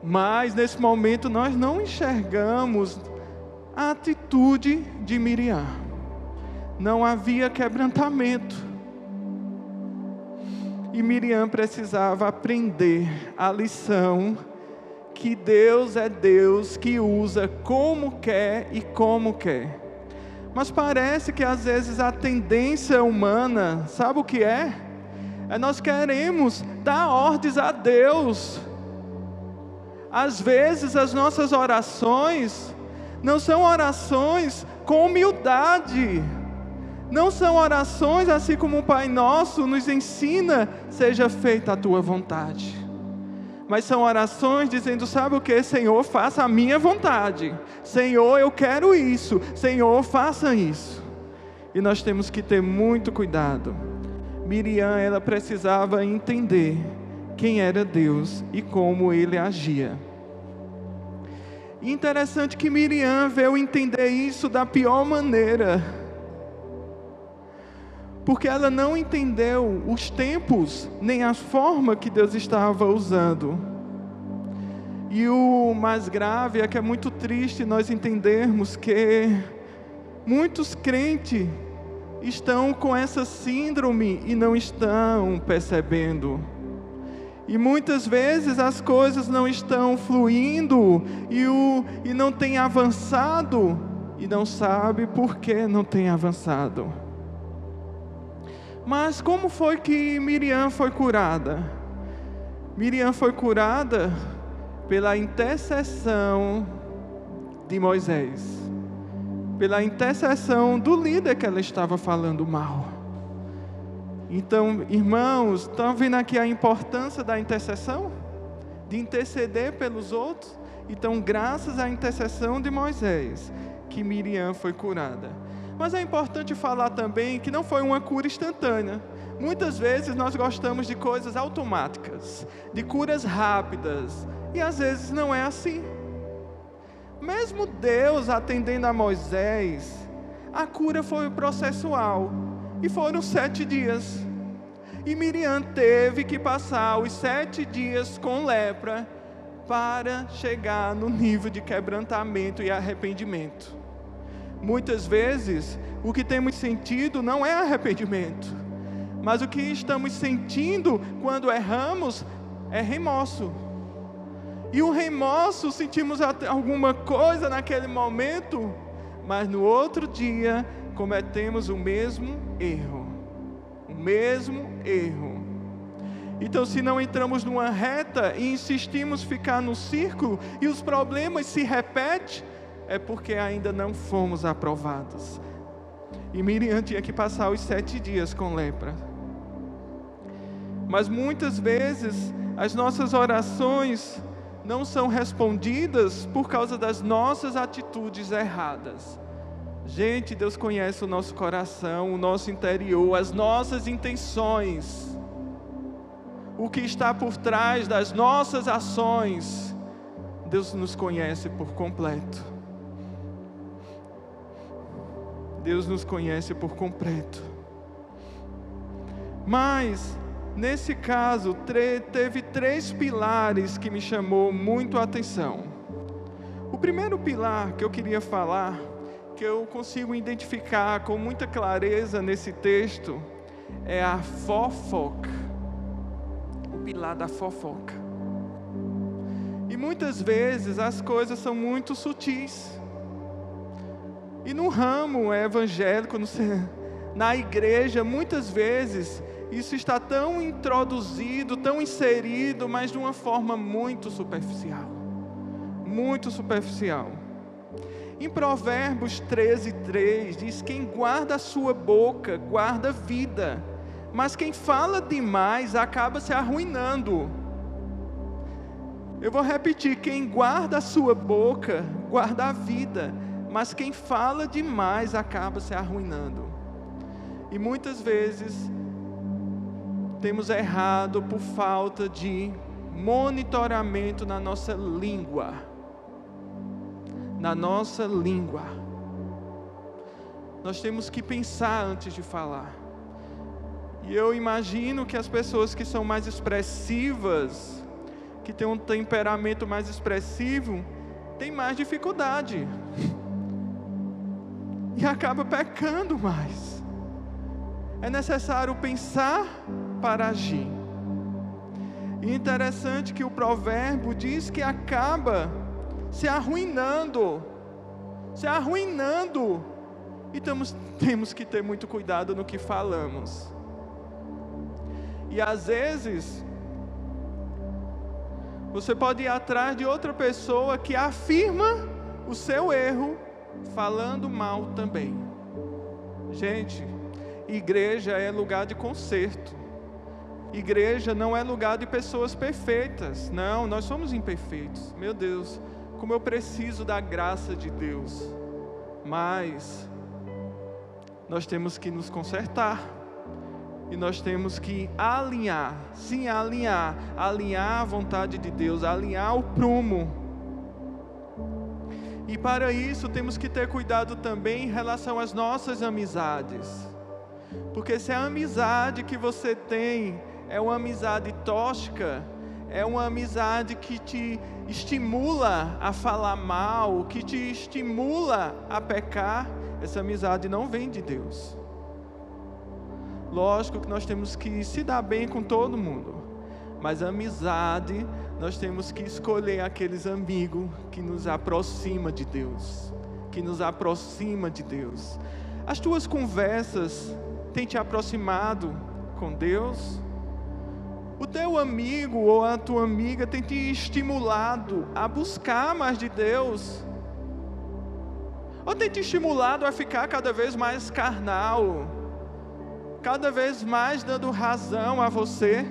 Mas nesse momento nós não enxergamos a atitude de Miriam. Não havia quebrantamento. E Miriam precisava aprender a lição que Deus é Deus que usa como quer e como quer. Mas parece que às vezes a tendência humana, sabe o que é? Nós queremos dar ordens a Deus. Às vezes as nossas orações não são orações com humildade. Não são orações assim como o Pai Nosso nos ensina, seja feita a tua vontade. Mas são orações dizendo, sabe o que? Senhor, faça a minha vontade. Senhor, eu quero isso. Senhor, faça isso. E nós temos que ter muito cuidado. Miriam, ela precisava entender quem era Deus e como Ele agia. E interessante que Miriam veio entender isso da pior maneira. Porque ela não entendeu os tempos, nem a forma que Deus estava usando. E o mais grave é que é muito triste nós entendermos que muitos crentes estão com essa síndrome e não estão percebendo. E muitas vezes as coisas não estão fluindo e não tem avançado e não sabe por que não tem avançado. Mas como foi que Miriam foi curada? Miriam foi curada pela intercessão de Moisés, pela intercessão do líder que ela estava falando mal. Então, irmãos, estão vendo aqui a importância da intercessão? De interceder pelos outros? Então, graças à intercessão de Moisés, que Miriam foi curada. Mas é importante falar também que não foi uma cura instantânea. Muitas vezes nós gostamos de coisas automáticas, de curas rápidas, e às vezes não é assim. Mesmo Deus atendendo a Moisés, a cura foi processual. E foram 7 dias. E Miriam teve que passar os 7 dias com lepra para chegar no nível de quebrantamento e arrependimento. Muitas vezes, o que temos sentido não é arrependimento, mas o que estamos sentindo quando erramos é remorso. E o remorso, sentimos alguma coisa naquele momento, mas no outro dia cometemos o mesmo erro. O mesmo erro. Então, se não entramos numa reta e insistimos em ficar no círculo e os problemas se repetem, é porque ainda não fomos aprovados. E Miriam tinha que passar os 7 dias com lepra. Mas muitas vezes as nossas orações não são respondidas por causa das nossas atitudes erradas. Gente, Deus conhece o nosso coração, o nosso interior, as nossas intenções, o que está por trás das nossas ações. Deus nos conhece por completo. Deus nos conhece por completo. Mas, nesse caso, teve 3 pilares que me chamou muito a atenção. O primeiro pilar que eu queria falar, que eu consigo identificar com muita clareza nesse texto, é a fofoca. O pilar da fofoca. E muitas vezes as coisas são muito sutis. E no ramo evangélico, na igreja, muitas vezes, isso está tão introduzido, tão inserido, mas de uma forma muito superficial. Muito superficial. Em Provérbios 13:3 diz: quem guarda a sua boca, guarda a vida, mas quem fala demais acaba se arruinando. Eu vou repetir: quem guarda a sua boca, guarda a vida, mas quem fala demais acaba se arruinando. E muitas vezes temos errado por falta de monitoramento na nossa língua. Na nossa língua. Nós temos que pensar antes de falar. E eu imagino que as pessoas que são mais expressivas, que têm um temperamento mais expressivo, têm mais dificuldade. E acaba pecando mais. É necessário pensar para agir. E interessante que o provérbio diz que acaba se arruinando. E temos que ter muito cuidado no que falamos. E às vezes, você pode ir atrás de outra pessoa que afirma o seu erro, falando mal também. Gente, igreja é lugar de conserto. Igreja não é lugar de pessoas perfeitas. Não, nós somos imperfeitos. Meu Deus, como eu preciso da graça de Deus. Mas nós temos que nos consertar. E nós temos que alinhar, sim, alinhar a vontade de Deus, alinhar o prumo. E para isso temos que ter cuidado também em relação às nossas amizades. Porque se a amizade que você tem é uma amizade tóxica, é uma amizade que te estimula a falar mal, que te estimula a pecar, essa amizade não vem de Deus. Lógico que nós temos que se dar bem com todo mundo, mas a amizade, nós temos que escolher aqueles amigos que nos aproximam de Deus, As tuas conversas têm te aproximado com Deus? O teu amigo ou a tua amiga tem te estimulado a buscar mais de Deus? Ou tem te estimulado a ficar cada vez mais carnal? Cada vez mais dando razão a você?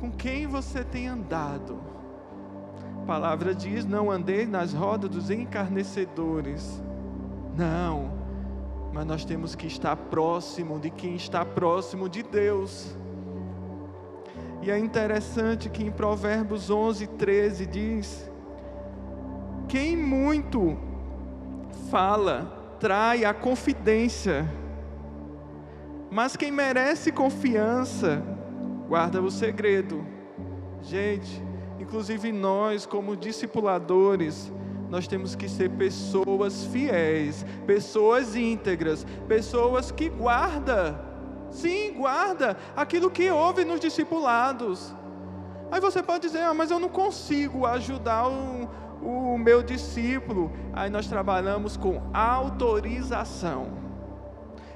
Com quem você tem andado? A palavra diz: não andei nas rodas dos encarnecedores. Não, mas nós temos que estar próximo de quem está próximo de Deus. E é interessante que em Provérbios 11:13 diz: quem muito fala trai a confidência, mas quem merece confiança guarda o segredo. Gente, inclusive nós como discipuladores, nós temos que ser pessoas fiéis, pessoas íntegras, pessoas que guarda aquilo que houve nos discipulados. Aí você pode dizer: mas eu não consigo ajudar o meu discípulo. Aí nós trabalhamos com autorização.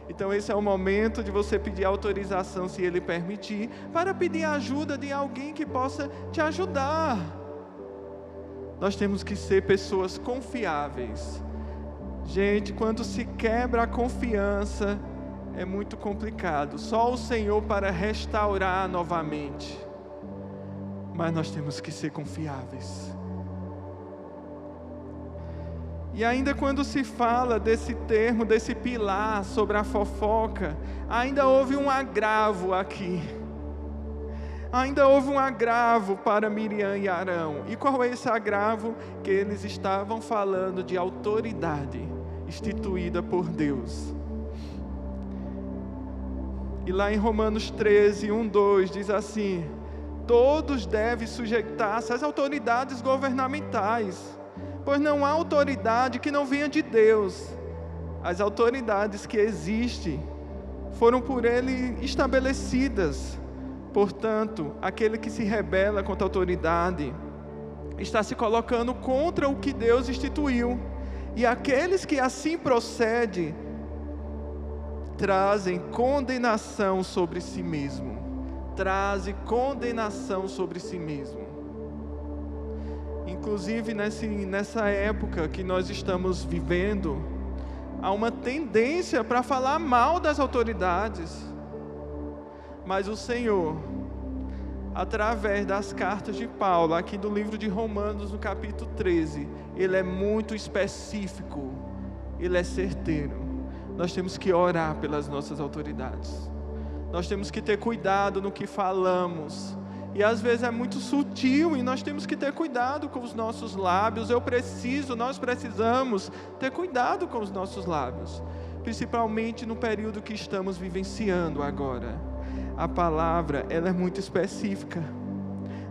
Então esse é o momento de você pedir autorização, se ele permitir, para pedir a ajuda de alguém que possa te ajudar. Nós temos que ser pessoas confiáveis. Gente, quando se quebra a confiança, é muito complicado. Só o Senhor para restaurar novamente. Mas nós temos que ser confiáveis. E ainda quando se fala desse termo, desse pilar sobre a fofoca, ainda houve um agravo aqui. Ainda houve um agravo para Miriam e Arão. E qual é esse agravo? Que eles estavam falando de autoridade instituída por Deus. E lá em Romanos 13, 1, 2, diz assim: todos devem sujeitar-se às autoridades governamentais, pois não há autoridade que não venha de Deus. As autoridades que existem foram por Ele estabelecidas. Portanto, aquele que se rebela contra a autoridade está se colocando contra o que Deus instituiu. E aqueles que assim procedem trazem condenação sobre si mesmo. Trazem condenação sobre si mesmo. Inclusive nessa época que nós estamos vivendo, há uma tendência para falar mal das autoridades. Mas o Senhor, através das cartas de Paulo, aqui do livro de Romanos, no capítulo 13, Ele é muito específico, Ele é certeiro. Nós temos que orar pelas nossas autoridades. Nós temos que ter cuidado no que falamos. E às vezes é muito sutil e nós temos que ter cuidado com os nossos lábios. Nós precisamos ter cuidado com os nossos lábios. Principalmente no período que estamos vivenciando agora. A palavra, ela é muito específica.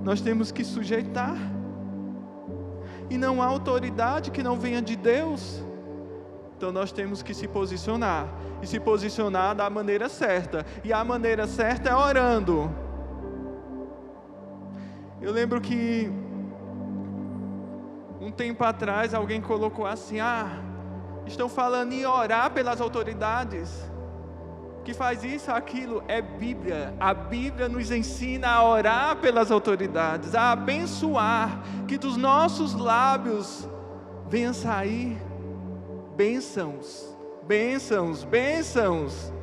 Nós temos que sujeitar. E não há autoridade que não venha de Deus. Então nós temos que se posicionar. E se posicionar da maneira certa. E a maneira certa é orando. Eu lembro que um tempo atrás alguém colocou assim: estão falando em orar pelas autoridades. Que faz isso, aquilo, é Bíblia. A Bíblia nos ensina a orar pelas autoridades, a abençoar, que dos nossos lábios venham sair bênçãos, bênçãos, bênçãos.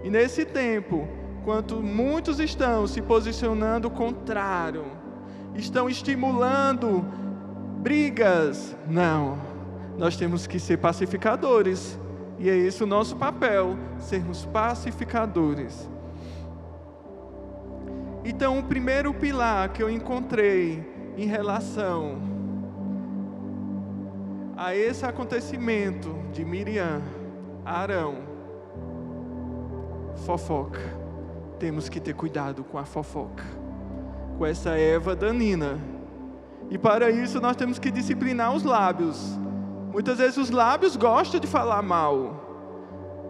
E nesse tempo, quanto muitos estão se posicionando contrário, estão estimulando brigas, não, nós temos que ser pacificadores. E é esse o nosso papel, sermos pacificadores. Então, o primeiro pilar que eu encontrei em relação a esse acontecimento de Miriam, Arão, fofoca. Temos que ter cuidado com a fofoca, com essa erva danina. E para isso nós temos que disciplinar os lábios. Muitas vezes os lábios gostam de falar mal.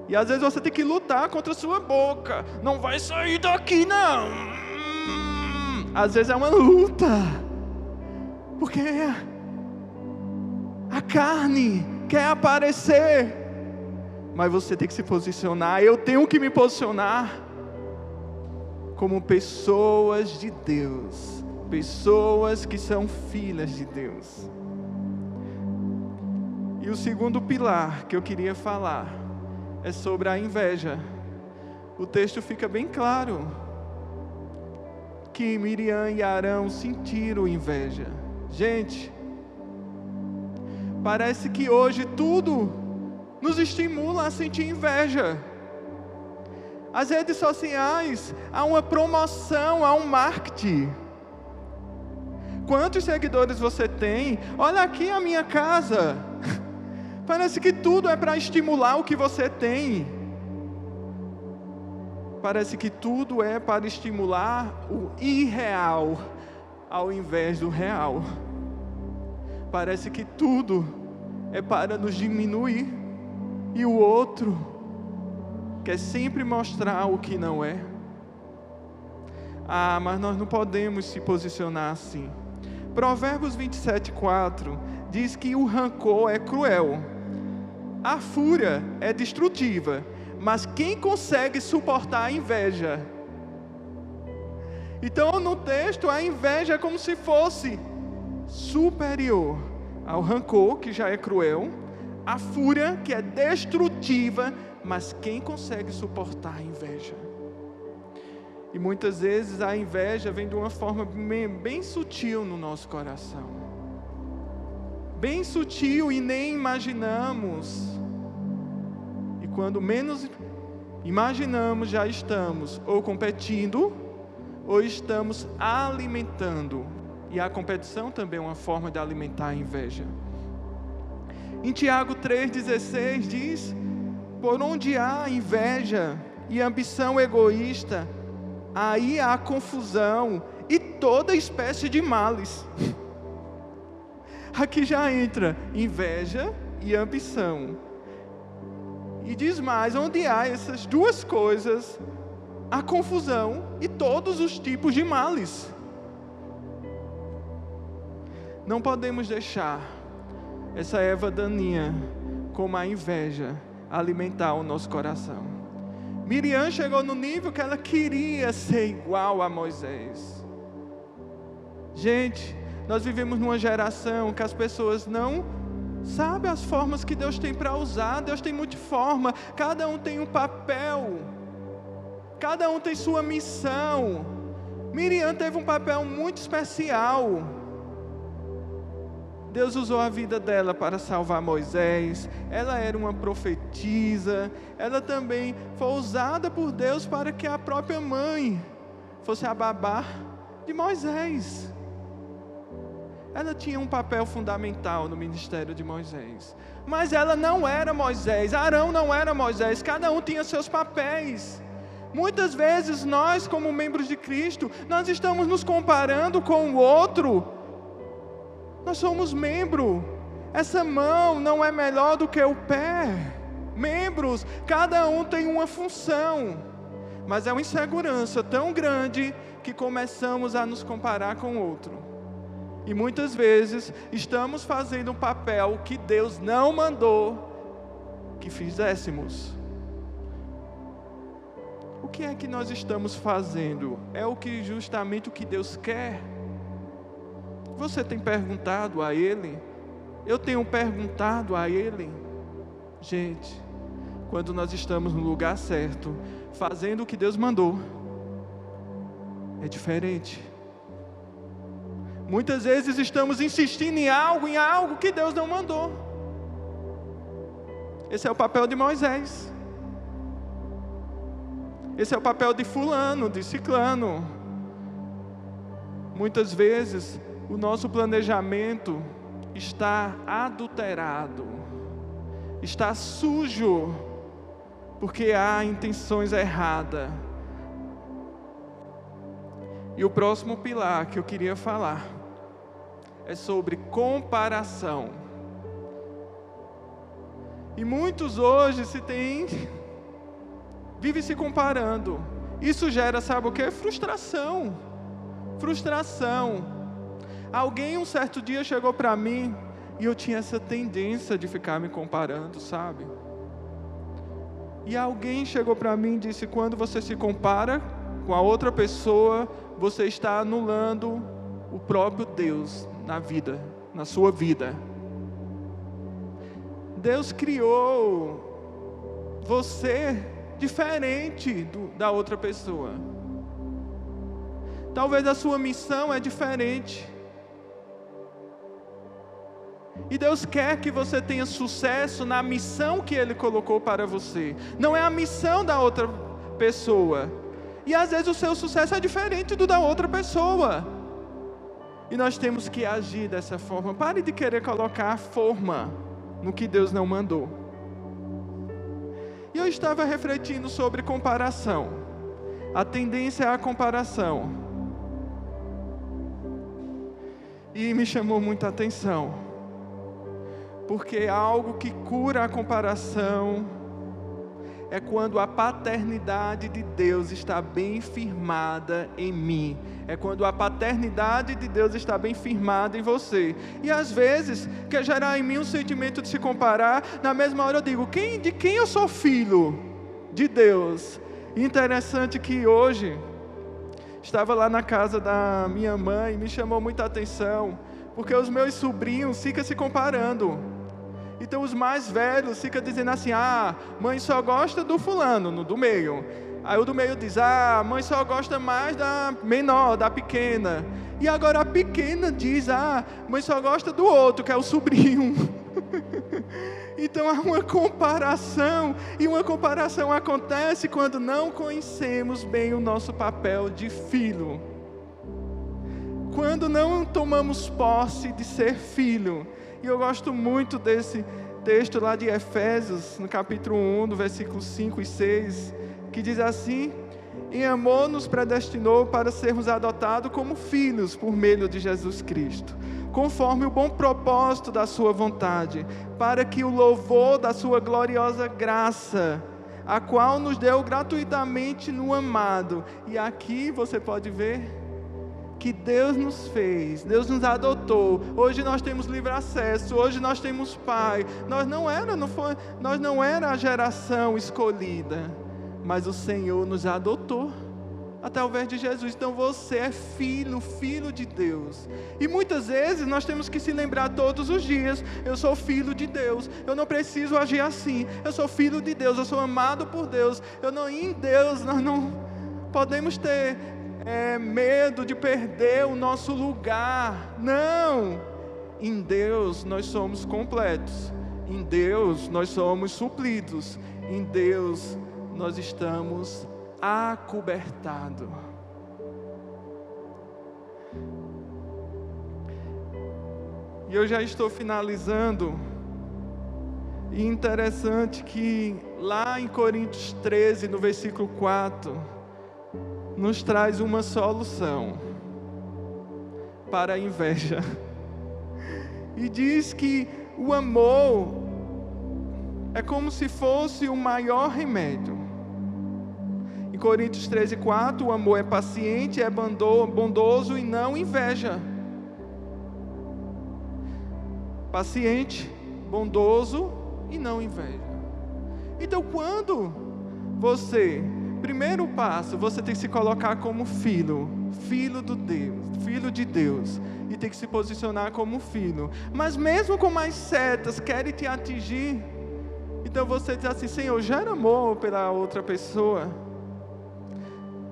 E às vezes você tem que lutar contra a sua boca. Não vai sair daqui não. Às vezes é uma luta. Porque a carne quer aparecer. Mas você tem que se posicionar. Eu tenho que me posicionar como pessoas de Deus. Pessoas que são filhas de Deus. E o segundo pilar que eu queria falar é sobre a inveja. O texto fica bem claro que Miriam e Arão sentiram inveja. Gente, parece que hoje tudo nos estimula a sentir inveja. As redes sociais, há uma promoção, há um marketing. Quantos seguidores você tem? Olha aqui a minha casa. Parece que tudo é para estimular o que você tem. Parece que tudo é para estimular o irreal, ao invés do real. Parece que tudo é para nos diminuir. E o outro quer sempre mostrar o que não é. Mas nós não podemos se posicionar assim. Provérbios 27:4 diz que o rancor é cruel. A fúria é destrutiva, mas quem consegue suportar a inveja? Então no texto a inveja é como se fosse superior ao rancor, que já é cruel, a fúria, que é destrutiva, mas quem consegue suportar a inveja? E muitas vezes a inveja vem de uma forma bem sutil no nosso coração. Bem sutil e nem imaginamos. E quando menos imaginamos, já estamos ou competindo, ou estamos alimentando? E a competição também é uma forma de alimentar a inveja. Em Tiago 3,16 diz: por onde há inveja e ambição egoísta, aí há confusão e toda espécie de males. Aqui já entra inveja e ambição. E diz mais: onde há essas duas coisas, há confusão e todos os tipos de males. Não podemos deixar essa erva daninha, como a inveja, alimentar o nosso coração. Miriam chegou no nível que ela queria ser igual a Moisés. Gente, nós vivemos numa geração que as pessoas não sabem as formas que Deus tem para usar. Deus tem multiforma, cada um tem um papel, cada um tem sua missão. Miriam teve um papel muito especial. Deus usou a vida dela para salvar Moisés. Ela era uma profetisa. Ela também foi usada por Deus para que a própria mãe fosse a babá de Moisés. Ela tinha um papel fundamental no ministério de Moisés. Mas ela não era Moisés. Arão não era Moisés. Cada um tinha seus papéis. Muitas vezes nós, como membros de Cristo, nós estamos nos comparando com o outro. Nós somos membro. Essa mão não é melhor do que o pé. Membros, cada um tem uma função. Mas é uma insegurança tão grande que começamos a nos comparar com o outro. E muitas vezes estamos fazendo um papel que Deus não mandou que fizéssemos. O que é que nós estamos fazendo? É justamente o que Deus quer? Você tem perguntado a Ele? Eu tenho perguntado a Ele? Gente, quando nós estamos no lugar certo, fazendo o que Deus mandou, é diferente. Muitas vezes estamos insistindo em algo que Deus não mandou. Esse é o papel de Moisés. Esse é o papel de fulano, de ciclano. Muitas vezes o nosso planejamento está adulterado, está sujo, porque há intenções erradas. E o próximo pilar que eu queria falar é sobre comparação. E muitos hoje vivem se comparando. Isso gera, sabe o que? Frustração. Alguém um certo dia chegou para mim e eu tinha essa tendência de ficar me comparando, sabe? E alguém chegou para mim e disse: quando você se compara com a outra pessoa, você está anulando o próprio Deus na sua vida. Deus criou você diferente da outra pessoa. Talvez a sua missão é diferente. E Deus quer que você tenha sucesso na missão que Ele colocou para você. Não é a missão da outra pessoa. E às vezes o seu sucesso é diferente do da outra pessoa. E nós temos que agir dessa forma. Pare de querer colocar forma no que Deus não mandou. E eu estava refletindo sobre comparação. A tendência é a comparação. E me chamou muita atenção. Porque algo que cura a comparação é quando a paternidade de Deus está bem firmada em mim. É quando a paternidade de Deus está bem firmada em você. E às vezes quer gerar em mim um sentimento de se comparar. Na mesma hora eu digo: de quem eu sou filho? De Deus. E interessante que hoje estava lá na casa da minha mãe, me chamou muita atenção, porque os meus sobrinhos ficam se comparando. Então os mais velhos ficam dizendo assim: mãe só gosta do fulano, do meio. Aí o do meio diz: mãe só gosta mais da menor, da pequena. E agora a pequena diz: mãe só gosta do outro, que é o sobrinho. Então há uma comparação, e uma comparação acontece quando não conhecemos bem o nosso papel de filho. Quando não tomamos posse de ser filho. E eu gosto muito desse texto lá de Efésios, no capítulo 1, do versículo 5 e 6, que diz assim: em amor nos predestinou para sermos adotados como filhos por meio de Jesus Cristo, conforme o bom propósito da sua vontade, para que o louvor da sua gloriosa graça, a qual nos deu gratuitamente no amado. E aqui você pode ver que Deus nos fez, Deus nos adotou. Hoje nós temos livre acesso, hoje nós temos Pai. Nós não era a geração escolhida, mas o Senhor nos adotou através de Jesus. Então você é filho de Deus. E muitas vezes nós temos que se lembrar todos os dias: eu sou filho de Deus, eu não preciso agir assim, eu sou filho de Deus, eu sou amado por Deus. Em Deus nós não podemos ter medo de perder o nosso lugar. Não! Em Deus nós somos completos, em Deus nós somos supridos, em Deus nós estamos acobertados. E eu já estou finalizando. E interessante que lá em Coríntios 13, no versículo 4, nos traz uma solução para a inveja. E diz que o amor é como se fosse o maior remédio. Em Coríntios 13, 4, o amor é paciente, é bondoso e não inveja. Paciente, bondoso e não inveja. Então, quando primeiro passo, você tem que se colocar como filho de Deus, e tem que se posicionar como filho. Mas mesmo com mais setas querem te atingir, então você diz assim: Senhor, gera amor pela outra pessoa.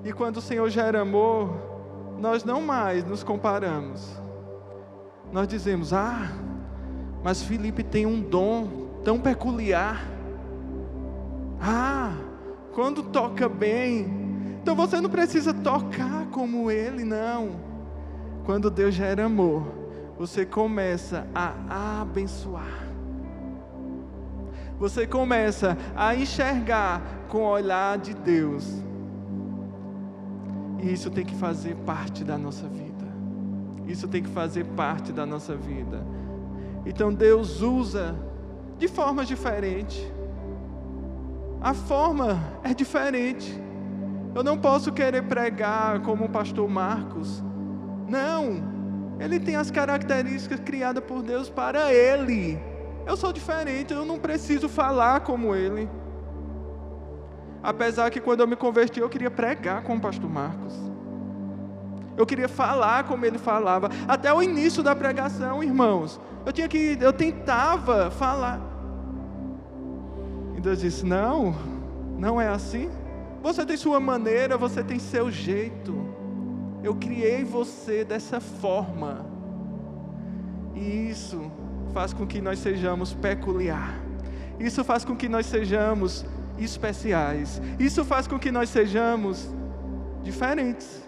E quando o Senhor gera amor, nós não mais nos comparamos. Nós dizemos: mas Felipe tem um dom tão peculiar. Quando toca bem, então você não precisa tocar como ele, não. Quando Deus gera amor, você começa a abençoar. Você começa a enxergar com o olhar de Deus. E isso tem que fazer parte da nossa vida. Isso tem que fazer parte da nossa vida. Então Deus usa de formas diferentes. A forma é diferente. Eu não posso querer pregar como o pastor Marcos. Não, ele tem as características criadas por Deus para ele. Eu sou diferente, eu não preciso falar como ele. Apesar que quando eu me converti, eu queria pregar como o pastor Marcos. Eu queria falar como ele falava. Até o início da pregação, irmãos, eu tentava falar. E Deus disse: não é assim. Você tem sua maneira, você tem seu jeito. Eu criei você dessa forma. E isso faz com que nós sejamos peculiar. Isso faz com que nós sejamos especiais. Isso faz com que nós sejamos diferentes.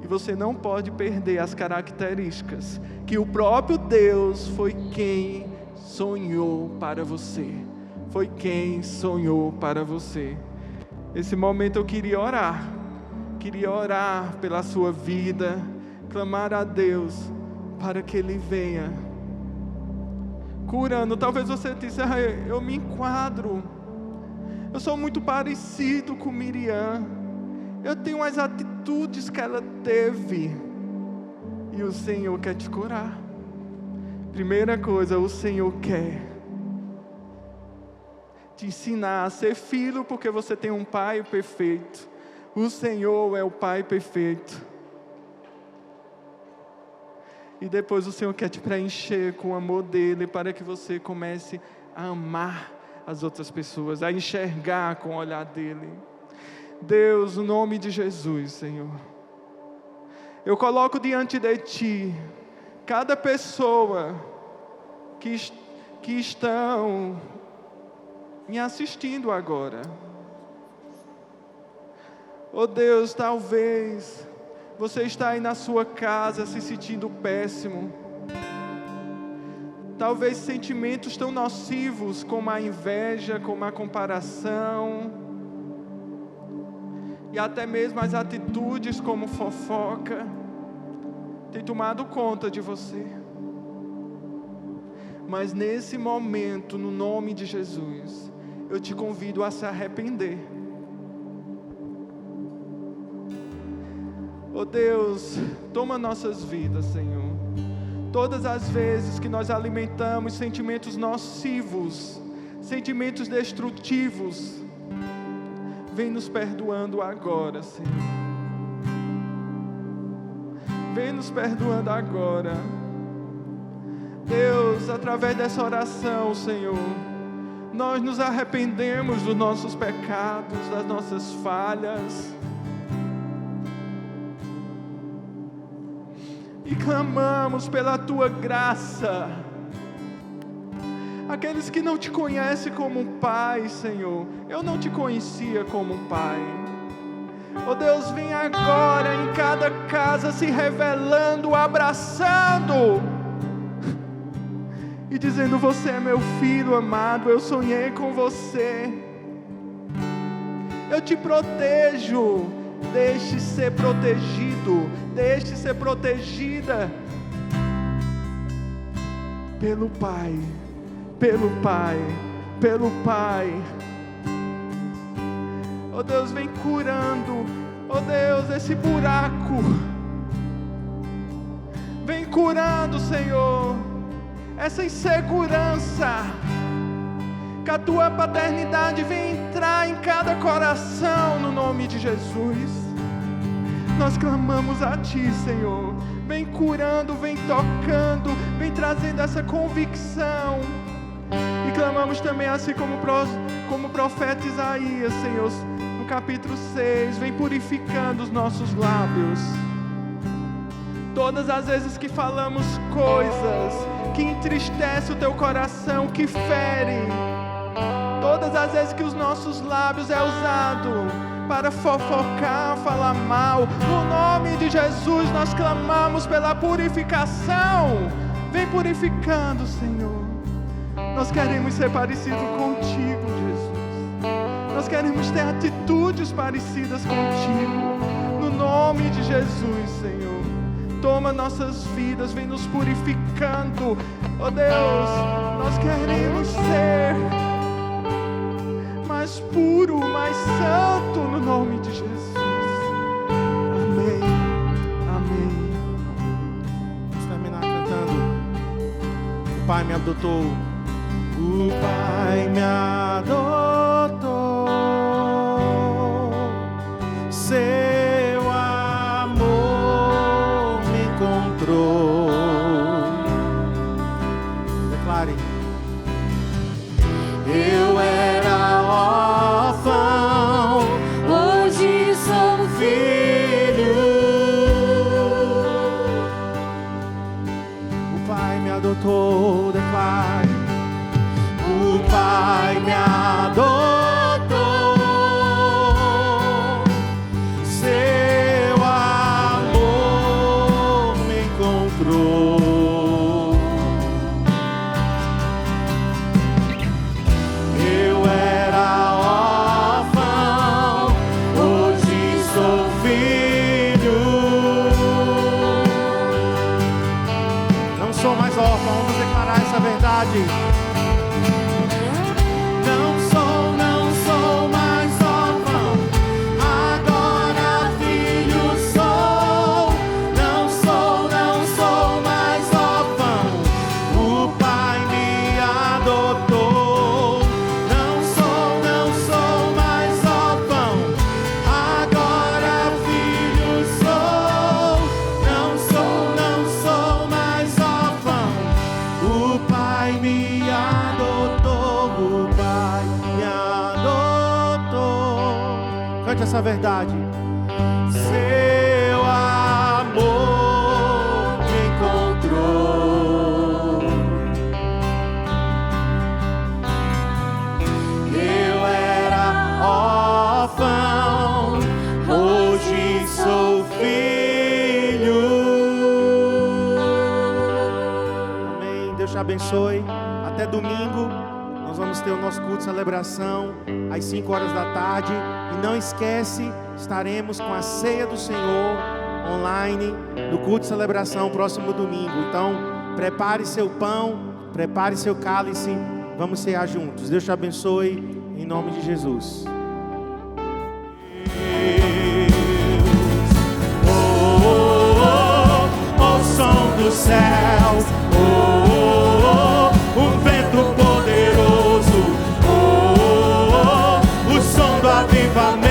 E você não pode perder as características que o próprio Deus foi quem sonhou para você. Foi quem sonhou para você. Esse momento eu queria orar pela sua vida, clamar a Deus para que Ele venha curando. Talvez você disse: eu me enquadro, eu sou muito parecido com Miriam, eu tenho as atitudes que ela teve. E o Senhor quer te curar. Primeira coisa, o Senhor quer te ensinar a ser filho, porque você tem um Pai perfeito. O Senhor é o Pai perfeito. E depois o Senhor quer te preencher com o amor dEle, para que você comece a amar as outras pessoas, a enxergar com o olhar dEle. Deus, no nome de Jesus, Senhor, eu coloco diante de Ti cada pessoa que estão me assistindo agora. Oh Deus, talvez você está aí na sua casa se sentindo péssimo. Talvez sentimentos tão nocivos como a inveja, como a comparação, e até mesmo as atitudes como fofoca, tem tomado conta de você. Mas nesse momento, no nome de Jesus, eu te convido a se arrepender. Oh Deus, toma nossas vidas, Senhor. Todas as vezes que nós alimentamos sentimentos nocivos, sentimentos destrutivos, vem nos perdoando agora, Senhor. Vem nos perdoando agora. Deus, através dessa oração, Senhor, nós nos arrependemos dos nossos pecados, das nossas falhas, e clamamos pela Tua graça. Aqueles que não te conhecem como um Pai, Senhor, eu não te conhecia como um Pai. Oh Deus, vem agora em cada casa se revelando, abraçando e dizendo: você é meu filho amado, eu sonhei com você, eu te protejo. Deixe ser protegido, deixe ser protegida pelo Pai, pelo Pai, pelo Pai. Oh Deus, vem curando, oh Deus, esse buraco, vem curando, Senhor, essa insegurança, que a Tua paternidade vem entrar em cada coração, no nome de Jesus. Nós clamamos a Ti, Senhor, vem curando, vem tocando, vem trazendo essa convicção. E clamamos também assim como o profeta Isaías, Senhor, no capítulo 6, vem purificando os nossos lábios. Todas as vezes que falamos coisas que entristecem o Teu coração, que ferem, todas as vezes que os nossos lábios é usado para fofocar, falar mal, no nome de Jesus nós clamamos pela purificação. Vem purificando, Senhor. Nós queremos ser parecidos contigo, Jesus. Nós queremos ter atitudes parecidas contigo, no nome de Jesus, Senhor. Toma nossas vidas, vem nos purificando. Oh Deus, nós queremos ser mais puro, mais santo, no nome de Jesus. Amém, amém. Vamos terminar cantando. O Pai me adotou. O Pai me adotou. Seu amor me encontrou. Declare. Eu era órfão, hoje sou filho. O Pai me adotou, declare. O Pai me adotou. Seu amor me encontrou. Vamos declarar essa verdade. Não sou mais órfão, agora filho sou. Não sou mais órfão, o Pai me adotou. Não sou mais órfão, agora filho sou. Não sou mais órfão, o Pai me adotou, o Pai me adotou. Cante essa verdade. Seu amor me encontrou. abençoe. Até domingo, nós vamos ter o nosso culto de celebração às 5 horas da tarde. E não esquece, estaremos com a ceia do Senhor online no culto de celebração próximo domingo. Então, prepare seu pão, prepare seu cálice, vamos cear juntos. Deus te abençoe, em nome de Jesus. O som dos céus, um vento poderoso, o som do avivamento.